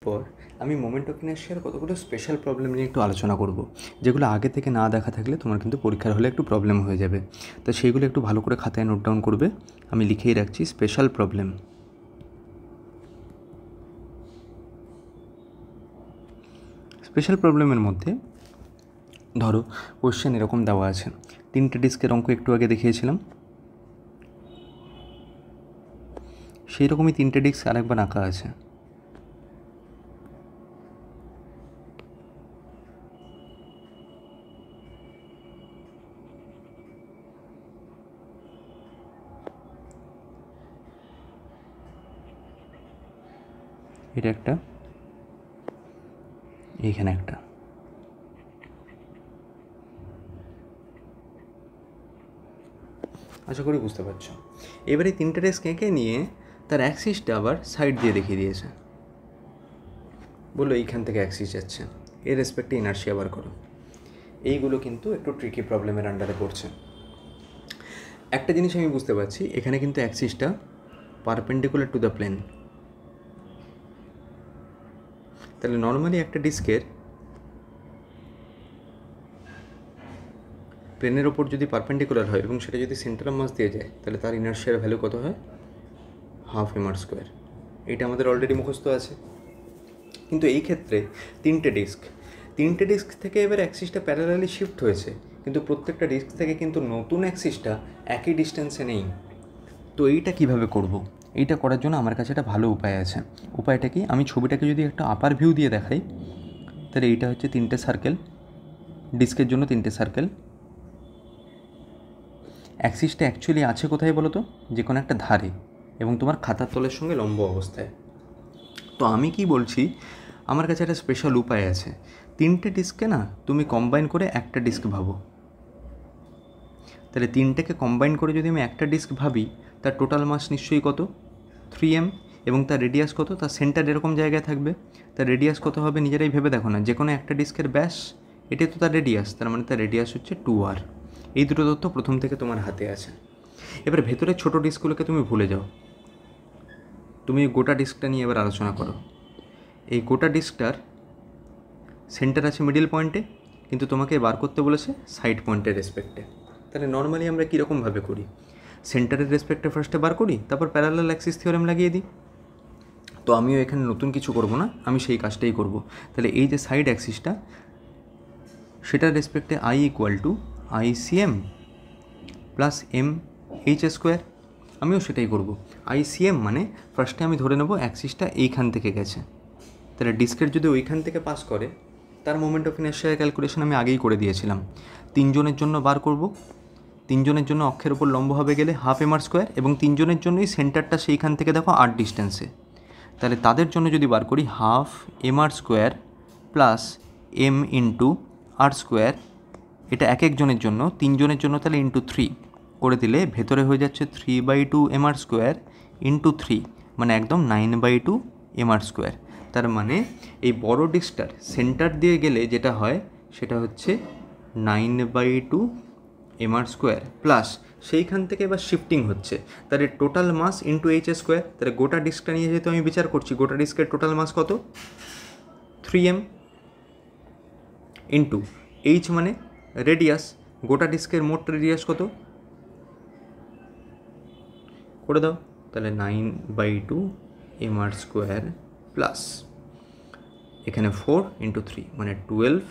পর আমি moment of ইনার্শিয়ার কতগুলো স্পেশাল প্রবলেম নিয়ে একটু আলোচনা করব, যেগুলো আগে থেকে না দেখা থাকলে তোমার কিন্তু পরীক্ষার হলে একটু প্রবলেম হয়ে যাবে। তো সেইগুলো একটু ভালো করে খাতায় নোট ডাউন করবে। আমি লিখেই রাখছি স্পেশাল প্রবলেম। স্পেশাল প্রবলেমের মধ্যে ধরো কোশ্চেন এরকম দেওয়া আছে, 3টে ডিস্কের অঙ্ক একটু আগে দেখিয়েছিলাম, সেই রকমই 3টে ডিস্ক আরেকবার আঁকা আছে। এটা একটা, এইখানে একটা। আশা করি বুঝতে পারছো। এবারে 3টে ডিস্ক এঁকে নিয়ে তার অ্যাক্সিসটা আবার সাইড দিয়ে দেখিয়ে দিয়েছে, বললো এইখান থেকে অ্যাক্সিস যাচ্ছে, এর রেসপেক্টে ইনার্শিয়া বার করো। এইগুলো কিন্তু একটু ট্রিকি প্রবলেমের আন্ডারে পড়ছে। একটা জিনিস আমি বুঝতে পারছি, এখানে কিন্তু অ্যাক্সিসটা পারপেন্ডিকুলার টু দ্য প্লেন। তাহলে নর্মালি একটা ডিস্কের প্লেনের ওপর যদি পারপেন্ডিকুলার হয় এবং সেটা যদি সেন্টার অফ মাস দিয়ে যায়, তাহলে তার ইনার্শিয়ার ভ্যালু কত হয়? Half mr²। এইটা আমাদের অলরেডি মুখস্থ আছে। কিন্তু এই ক্ষেত্রে 3টে ডিস্ক থেকে এবার অ্যাক্সিসটা প্যারালালি শিফট হয়েছে, কিন্তু প্রত্যেকটা ডিস্ক থেকে কিন্তু নতুন অ্যাক্সিসটা একই ডিস্টেন্সে নেই। তো এইটা কিভাবে করব? এইটা করার জন্য আমার কাছে একটা ভালো উপায় আছে। উপায়টা কি? আমি ছবিটাকে যদি একটা আপার ভিউ দিয়ে দেখাই, তাহলে এইটা হচ্ছে 3টে সার্কেল, ডিস্কের জন্য 3টে সার্কেল। অ্যাক্সিসটা অ্যাকচুয়ালি আছে কোথায় বলো তো? যে কোনো একটা ধারে এবং তোমার খাতার তলের সঙ্গে লম্ব অবস্থায়। তো আমি কি বলছি, আমার কাছে একটা স্পেশাল উপায় আছে। 3টে ডিস্ককে না তুমি কম্বাইন করে একটা ডিস্ক ভাবো। তাহলে 3টেকে কম্বাইন করে যদি আমি একটা ডিস্ক ভাবি, তার টোটাল মাস নিশ্চয়ই কত? 3m। এবং তার রেডিয়াস কত? তার সেন্টার এরকম জায়গায় থাকবে। তার রেডিয়াস কত হবে নিজেরাই ভেবে দেখো না। যে কোনো একটা ডিস্কের ব্যাস, এটাই তো তার রেডিয়াস, তার মানে তার রেডিয়াস হচ্ছে 2r। এই দুটো তথ্য প্রথম থেকে তোমার হাতে আছে। এবার ভেতরের ছোটো ডিস্কগুলোকে তুমি ভুলে যাও, তুমি গোটা ডিস্কটা নিয়ে এবার আলোচনা করো। এই গোটা ডিস্কটার সেন্টার আছে মিডিল পয়েন্টে, কিন্তু তোমাকে বার করতে বলেছে সাইড পয়েন্টের রেসপেক্টে। তাহলে নর্মালি আমরা কীরকমভাবে করি? সেন্টারের রেসপেক্টে ফার্স্টে বার করি, তারপর প্যারালাল অ্যাক্সিস থিওরেম লাগিয়ে দিই। তো আমিও এখানে নতুন কিছু করব না, আমি সেই কাজটাই করব। তাহলে এই যে সাইড অ্যাক্সিসটা, সেটার রেসপেক্টে I = ICM প্লাস MH²। আমিও সেটাই করব। ICM মানে ফার্স্টে আমি ধরে নেব অ্যাক্সিসটা এইখান থেকে গেছে। তাহলে ডিস্কের যদি ওইখান থেকে পাস করে, তার মোমেন্ট অফ ইনার্শিয়া ক্যালকুলেশন আমি আগেই করে দিয়েছিলাম। 3জনের জন্য বার করব। 3জনের জন্য অক্ষের ওপর লম্ব হবে গেলে হাফ mr², এবং 3জনের জন্যই সেন্টারটা সেইখান থেকে দেখো r ডিস্টেন্সে। তাহলে তাদের জন্য যদি বার করি half mr² plus m into r², এটা এক একজনের জন্য, 3জনের জন্য তাহলে ইন্টু 3 করে দিলে ভেতরে হয়ে যাচ্ছে 3/2 mr² ইন্টু 3, মানে একদম 9/2 mr²। তার মানে এই বড় ডিস্কটার সেন্টার দিয়ে গেলে যেটা হয় সেটা হচ্ছে 9/2 mr² প্লাস সেইখান থেকে এবার শিফটিং হচ্ছে, তাহলে টোটাল মাস ইন্টু h²। তাহলে গোটা ডিস্কটা নিয়ে যেহেতু আমি বিচার করছি, গোটা ডিস্কের টোটাল মাস কত? 3m ইন্টু h মানে রেডিয়াস। গোটা ডিস্কের মোট রেডিয়াস কত করে দাও? তাহলে 9/2 mr² প্লাস এখানে 4 ইন্টু 3 মানে 12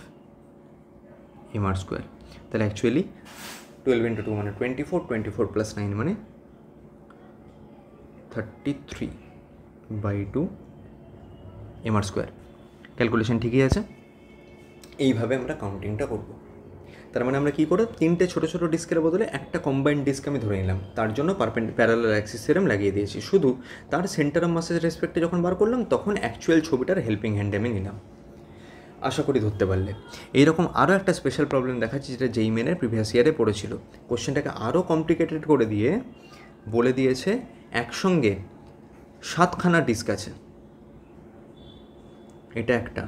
mr²। তাহলে অ্যাকচুয়ালি 12 ইন্টু 2 মানে 24, 24 প্লাস 9 মানে 33/2 mr²। ক্যালকুলেশন ঠিকই আছে। এইভাবে আমরা কাউন্টিংটা করব। তার মানে আমরা কী করে 3টে ছোটো ছোটো ডিস্কের বদলে একটা কম্বাইন্ড ডিস্ক আমি ধরে নিলাম, তার জন্য প্যারালাল অ্যাক্সিস থিওরেম লাগিয়ে দিয়েছি। শুধু তার সেন্টার অফ মাসের রেসপেক্টে যখন বার করলাম, তখন অ্যাকচুয়াল ছবিটার হেল্পিং হ্যান্ড আমি নিলাম। আশা করি ধরতে পারলে। এইরকম আরও একটা স্পেশাল প্রবলেম দেখাচ্ছি, যেটা যেই মেনের প্রিভিয়াস ইয়ারে পড়েছিল। কোশ্চেনটাকে আরও কমপ্লিকেটেড করে দিয়ে বলে দিয়েছে একসঙ্গে 7খানা ডিস্ক আছে। এটা একটা,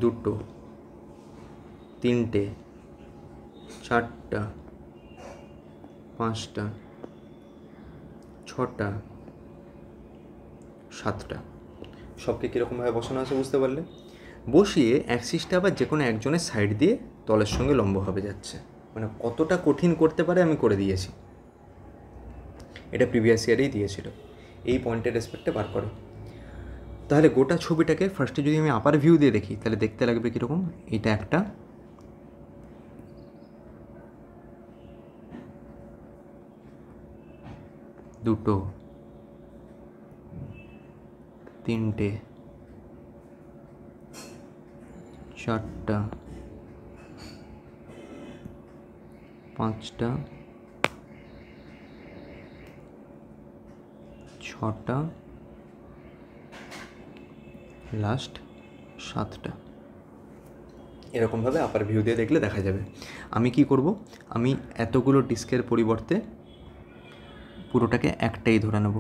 দুটো, 3টে, 4টা, 5টা, 6টা, 7টা, সবকে কীরকমভাবে বসানো আছে বুঝতে পারলে। বসিয়ে অ্যাক্সিসটা আবার যে কোনো একজনের সাইড দিয়ে তলের সঙ্গে লম্বভাবে যাচ্ছে, মানে কতটা কঠিন করতে পারে আমি করে দিয়েছি। এটা প্রিভিয়াস ইয়ারেই দিয়েছিল। এই পয়েন্টের রেসপেক্টে বার করো। তাহলে গোটা ছবিটাকে ফার্স্টে যদি আমি আপার ভিউ দিয়ে দেখি তাহলে দেখতে লাগবে কীরকম। এটা একটা, দুটো, তিনটে, চারটা, পাঁচটা, ছটা, লাস্ট সাতটা। এরকমভাবে আপার ভিউ দিয়ে দেখলে দেখা যাবে। আমি কি করব, আমি এতগুলো ডিস্কের পরিবর্তে পুরোটাকে একটাই ধরে নেব।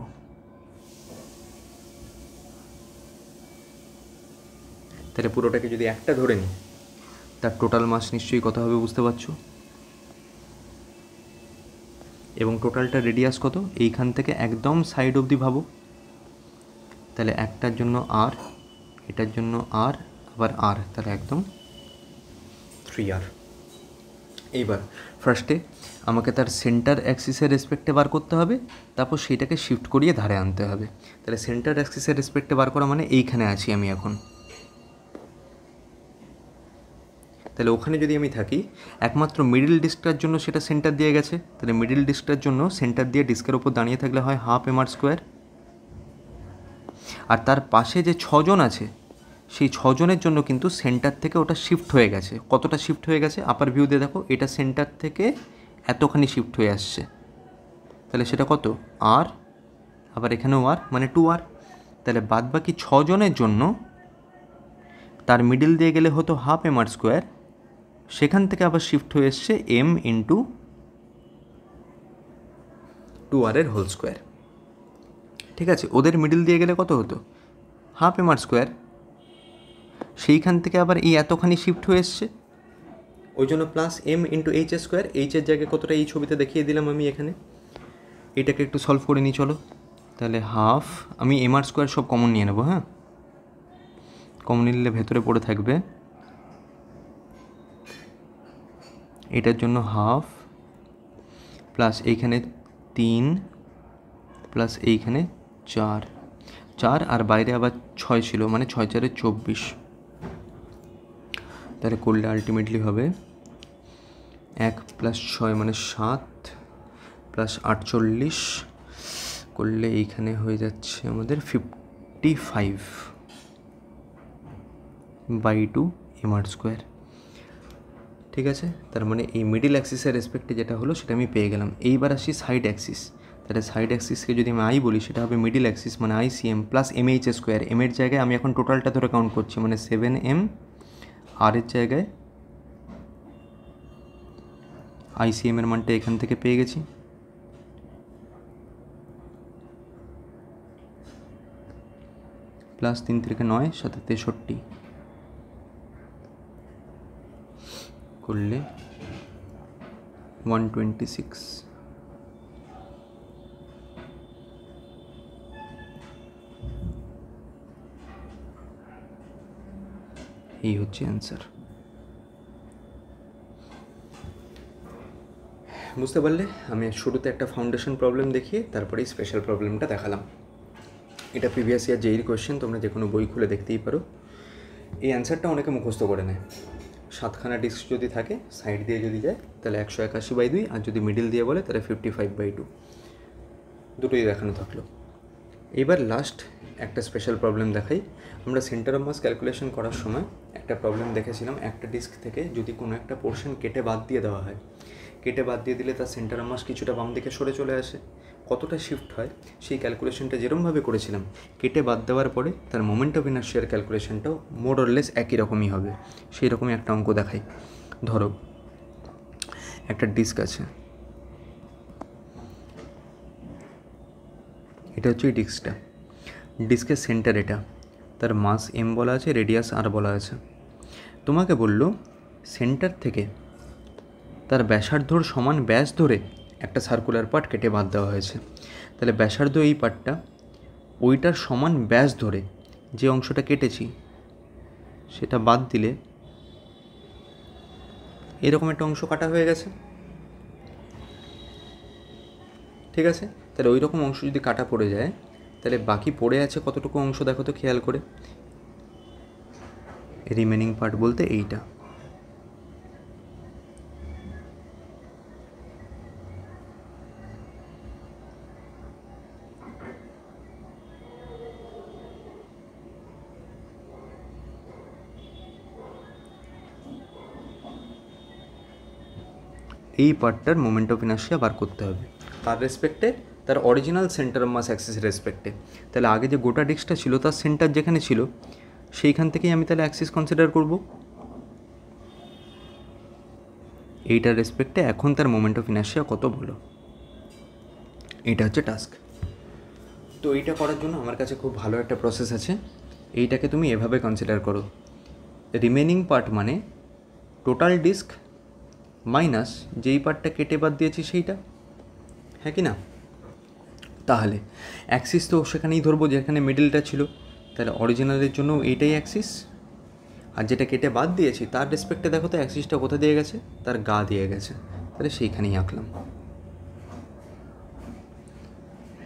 তাহলে পুরোটাকে যদি একটা ধরে নিই তার টোটাল মাস নিশ্চয়ই কত হবে বুঝতে পারছো। এবং টোটালটা রেডিয়াস কত, এইখান থেকে একদম সাইড অবধি ভাবো। তাহলে একটার জন্য আর, এটার জন্য আর, আবার আর, তাহলে একদম 3R। এইবার ফার্স্টে আমাকে তার সেন্টার অ্যাক্সিসের রেসপেক্টে বার করতে হবে, তারপর সেইটাকে শিফট করিয়ে ধারে আনতে হবে। তাহলে সেন্টার অ্যাক্সিসের রেসপেক্টে বার করা মানে এইখানে আছি আমি এখন। তাহলে ওখানে যদি আমি থাকি, একমাত্র মিডিল ডিস্কটার জন্য সেটা সেন্টার দিয়ে গেছে। তাহলে মিডিল ডিস্কটার জন্য সেন্টার দিয়ে ডিস্কের ওপর দাঁড়িয়ে থাকলে হয় 1/2 mr²। আর তার পাশে যে 6 জন আছে সেই 6 জনের জন্য কিন্তু সেন্টার থেকে ওটা শিফট হয়ে গেছে। কতটা শিফট হয়ে গেছে আপার ভিউ দিয়ে দেখো, এটা সেন্টার থেকে এতখানি শিফট হয়ে আসছে। তাহলে সেটা কত, আর, আবার এখানেও আর, মানে 2R। তাহলে বাদ বাকি 6 জনের জন্য তার মিডিল দিয়ে গেলে হতো 1/2 mr², সেখান থেকে আবার শিফট হয়ে এসছে m × 2R²। ঠিক আছে, ওদের মিডিল দিয়ে গেলে কত হতো 1/2 mr², সেইখান থেকে আবার এই এতখানি শিফট হয়ে এসছে, ওই জন্য প্লাস m × h²। এইচের জায়গায় কতটা এই ছবিতে দেখিয়ে দিলাম আমি এখানে। এটাকে একটু সলভ করে নিই চলো। তাহলে হাফ, আমি mr² সব কমন নিয়ে নেবো। হ্যাঁ, কমন নিলে ভেতরে পড়ে থাকবে, এটার জন্য হাফ, প্লাস এইখানে 3, প্লাস এইখানে 4, আর বাইরে আবার 6 ছিল, মানে 6 × 4 = 24। তাহলে করলে আলটিমেটলি হবে 1 + 6 মানে 7, প্লাস 48 করলে এইখানে হয়ে যাচ্ছে আমাদের 55/2 mr²। ঠিক আছে, তার মানে এই মিডিল অ্যাক্সিসের রেসপেক্টে যেটা হলো সেটা আমি পেয়ে গেলাম। এইবার আসি সাইড অ্যাক্সিস। তাহলে সাইড অ্যাক্সিসকে যদি আমি আই বলি সেটা হবে মিডিল অ্যাক্সিস মানে ICM প্লাস MH²। এর জায়গায় আমি এখন টোটালটা ধরে কাউন্ট করছি, মানে 7M, আর এর জায়গায় ICM এর মানটা এখান থেকে পেয়ে গেছি। প্লাস 3 × 9 = 63 করলে 126। এই হচ্ছে অ্যান্সার। বুঝতে পারলে, আমি শুরুতে একটা ফাউন্ডেশন প্রবলেম দেখিয়ে তারপরেই স্পেশাল প্রবলেমটা দেখালাম। এটা প্রিভিয়াস ইয়ার যেই কোয়েশ্চেন, তোমরা যে কোনো বই খুলে দেখতেই পারো। এই অ্যান্সারটা অনেকে মুখস্থ করে নেয়। 7খানা ডিস্ক যদি থাকে, সাইড দিয়ে যদি যায় তাহলে 181/2, আর যদি মিডিল দিয়ে বলে তাহলে 55/2, দুটোই দেখানো থাকলো। এবার লাস্ট একটা স্পেশাল প্রবলেম দেখাই। আমরা সেন্টার অফ মাস ক্যালকুলেশন করার সময় একটা প্রবলেম দেখেছিলাম, একটা ডিস্ক থেকে যদি কোনো একটা পোর্শন কেটে বাদ দিয়ে দেওয়া হয়, কেটে বাদ দিয়ে দিলে তার সেন্টার অফ মাস কিছুটা বাম দিকে সরে চলে আসে, কতটা শিফট হয় সেই ক্যালকুলেশনটা যেরকমভাবে করেছিলাম, কেটে বাদ দেওয়ার পরে তার মোমেন্ট অফ ইনার্শিয়ার ক্যালকুলেশনটাও মোর অর লেস একই রকমই হবে। সেই রকমই একটা অঙ্ক দেখাই। ধরো একটা ডিস্ক আছে, এটা হচ্ছে এই ডিস্কটা, ডিস্কের সেন্টার এটা, তার মাস m বলা আছে, রেডিয়াস r বলা আছে। তোমাকে বললো সেন্টার থেকে তার ব্যাসার্ধর সমান ব্যাস ধরে একটা সার্কুলার পার্ট কেটে বাদ দেওয়া হয়েছে। তাহলে ব্যাসার্ধ এই পার্টটা, ওইটার সমান ব্যাস ধরে যে অংশটা কেটেছি সেটা বাদ দিলে এরকম একটা অংশ কাটা হয়ে গেছে, ঠিক আছে। তাহলে ওই রকম অংশ যদি কাটা পড়ে যায় তাহলে বাকি পড়ে আছে কতটুকু অংশ দেখো তো খেয়াল করে। রিমেনিং পার্ট বলতে এইটা। এই পার্টটার মোমেন্ট অফ ইনার্শিয়া বার করতে হবে তার রেসপেক্টে, তার original centre of mass axis রেসপেক্টে। তাহলে আগে যে গোটা ডিস্কটা ছিল তার সেন্টার যেখানে ছিল সেইখান থেকেই আমি তাহলে অ্যাক্সিস কনসিডার করব। এইটার রেসপেক্টে এখন তার মোমেন্ট অফ ইনার্শিয়া কত বলো, এইটা হচ্ছে টাস্ক। তো এইটা করার জন্য আমার কাছে খুব ভালো একটা প্রসেস আছে। এইটাকে তুমি এভাবে কনসিডার করো, রিমেনিং পার্ট মানে টোটাল ডিস্ক মাইনাস যেই পার্টটা কেটে বাদ দিয়েছি সেইটা, হ্যাঁ কি না। তাহলে অ্যাক্সিস তো সেখানেই ধরবো যেখানে মিডলটা ছিল, তাহলে অরিজিনালের জন্য এইটাই অ্যাক্সিস। আর যেটা কেটে বাদ দিয়েছি তার রেসপেক্টে দেখো তো অ্যাক্সিসটা কোথা দিয়ে গেছে, তার গা দিয়ে গেছে, তাহলে সেইখানেই আঁকলাম।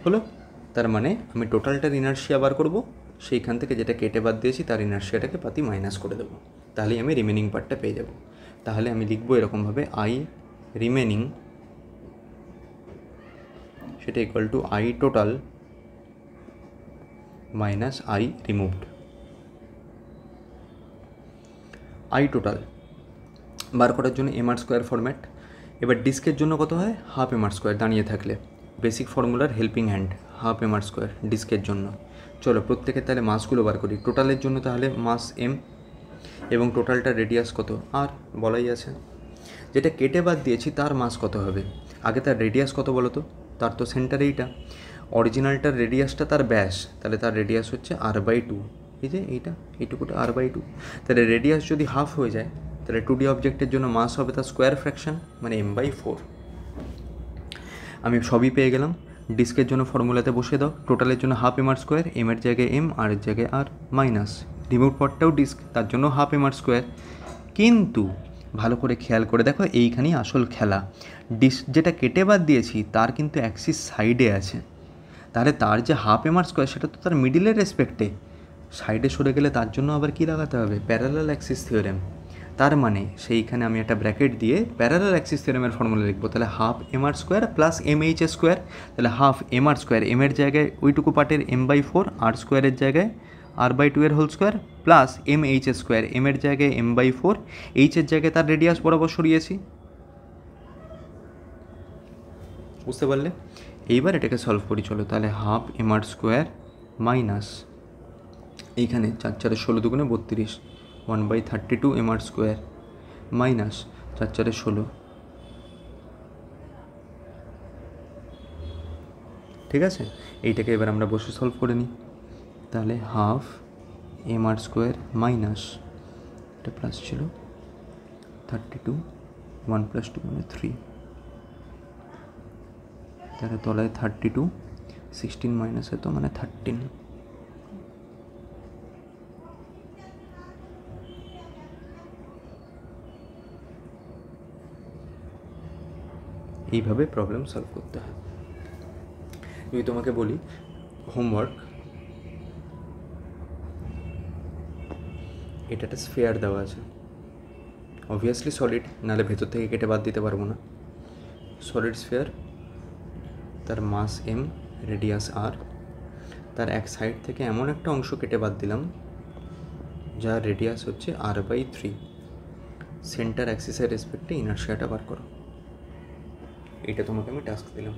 হলো, তার মানে আমি টোটালটার ইনার্শিয়া বার করব, সেইখান থেকে যেটা কেটে বাদ দিয়েছি তার ইনার্শিয়াটাকে পাতি মাইনাস করে দেবো, তাহলেই আমি রিমেনিং পার্টটা পেয়ে যাব। তাহলে আমি লিখবো এরকমভাবে, আই রিমেনিং সেটা equal to I total minus I removed. I total বার করার জন্য এমআর স্কোয়ার ফরম্যাট। এবার ডিস্কের জন্য কত হয়, হাফ এমআর স্কোয়ার দাঁড়িয়ে থাকলে, বেসিক ফর্মুলার helping hand, half MR square ডিস্কের জন্য। চলো প্রত্যেকের তাহলে মাসগুলো বার করি। টোটালের জন্য তাহলে মাস এম এবং টোটালটার রেডিয়াস কত আর বলাই আছে। যেটা কেটে বাদ দিয়েছি তার মাস কত হবে, আগে তার রেডিয়াস কত বলো তো, তার তো সেন্টার এইটা, অরিজিনালটার রেডিয়াসটা তার ব্যাস, তাহলে তার রেডিয়াস হচ্ছে r/2, এই যে এইটা এইটুকুটা r/2। তাহলে রেডিয়াস যদি হাফ হয়ে যায় তাহলে 2D অবজেক্টের জন্য মাস হবে তার স্কোয়ার ফ্র্যাকশন মানে m/4। আমি সবই পেয়ে গেলাম। ডিস্কের জন্য ফর্মুলাতে বসে দাও, টোটালের জন্য হাফ এমআর স্কোয়ার, এমের জায়গায় এম আর এর জায়গায় আর মাইনাস, রিমুভ পার্টটাও ডিস্ক তার জন্য হাফ এমআর স্কোয়ার। কিন্তু ভালো করে খেয়াল করে দেখো এইখানেই আসল খেলা, ডিস্ক যেটা কেটে বাদ দিয়েছি তার কিন্তু অ্যাক্সিস সাইডে আছে, তাহলে তার যে হাফ এমআর স্কোয়ার সেটা তো তার মিডিলের রেসপেক্টে, সাইডে সরে গেলে তার জন্য আবার কী লাগাতে হবে, প্যারালাল অ্যাক্সিস থিওরেম। তার মানে সেইখানে আমি একটা ব্র্যাকেট দিয়ে প্যারালাল অ্যাক্সিস থিওরেমের ফর্মুলা লিখবো, তাহলে half MR square plus MH square, তাহলে হাফ এমআর স্কোয়ার এমের জায়গায় ওইটুকু পার্টের m/4, আর স্কোয়ারের জায়গায় r/2 এর whole square, plus MH square এমের জায়গায় m/4, এইচের জায়গায় তার রেডিয়াস বরাবর সরিয়েছি। বুঝতে পারলে? এইবার এটাকে সলভ করি চলো। তাহলে হাফ এমআর স্কোয়ার মাইনাস এইখানে 4 4 16 দুগুণে 32, 1/32 এমআর স্কোয়ার মাইনাস 4 4 16, ঠিক আছে। এইটাকে এবার আমরা বসে সলভ করে নিই। তাহলে হাফ এমআর স্কোয়ার মাইনাস এটা প্লাস ছিল 32, 1 + 2 মানে 3, তাহলে তলায় 32, 16 মাইনাস এত মানে 13। এইভাবে প্রবলেম সলভ করতে হয়। যদি তোমাকে বলি হোমওয়ার্ক, এটা একটা স্ফেয়ার দেওয়া আছে, অবভিয়াসলি সলিড, নাহলে ভেতর থেকে কেটে বাদ দিতে পারবো না। সলিড স্ফেয়ার, তার মাস এম, রেডিয়াস আর, তার এক সাইড থেকে এমন একটা অংশ কেটে বাদ দিলাম যার রেডিয়াস হচ্ছে r/3। সেন্টার অ্যাক্সিসের রেসপেক্টে ইনার্শিয়াটা বার করো। এটা তোমাকে আমি টাস্ক দিলাম,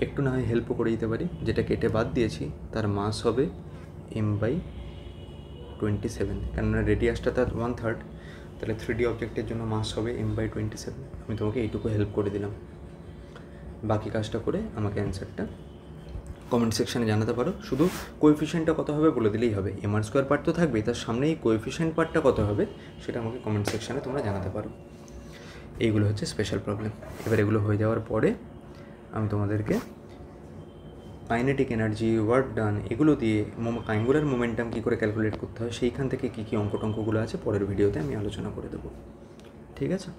একটু না হয় হেল্পও করে দিতে পারি। যেটা কেটে বাদ দিয়েছি তার মাস হবে m/27, কেননা রেডিয়াসটা তার 1/3, তাহলে 3D অবজেক্টের জন্য মাস হবে m/27। আমি তোমাকে এইটুকু হেল্প করে দিলাম, বাকি কাজটা করে আমাকে অ্যান্সারটা কমেন্ট সেকশানে জানাতে পারো। শুধু কোএফিশিয়েন্টটা কত হবে বলে দিলেই হবে, এমআর স্কোয়ার পার্ট তো থাকবেই, তার সামনে এই কোএফিশিয়েন্ট পার্টটা কত হবে সেটা আমাকে কমেন্ট সেকশানে তোমরা জানাতে পারো। এইগুলো হচ্ছে স্পেশাল প্রবলেম। এবার এগুলো হয়ে যাওয়ার পরে আমি তোমাদেরকে কাইনেটিক এনার্জি, ওয়ার্ক ডান, এগুলো দিয়ে অ্যাঙ্গুলার মোমেন্টাম কী করে ক্যালকুলেট করতে হয়, সেইখান থেকে কী কী অঙ্কটঙ্কগুলো আছে পরের ভিডিওতে আমি আলোচনা করে দেবো। ঠিক আছে।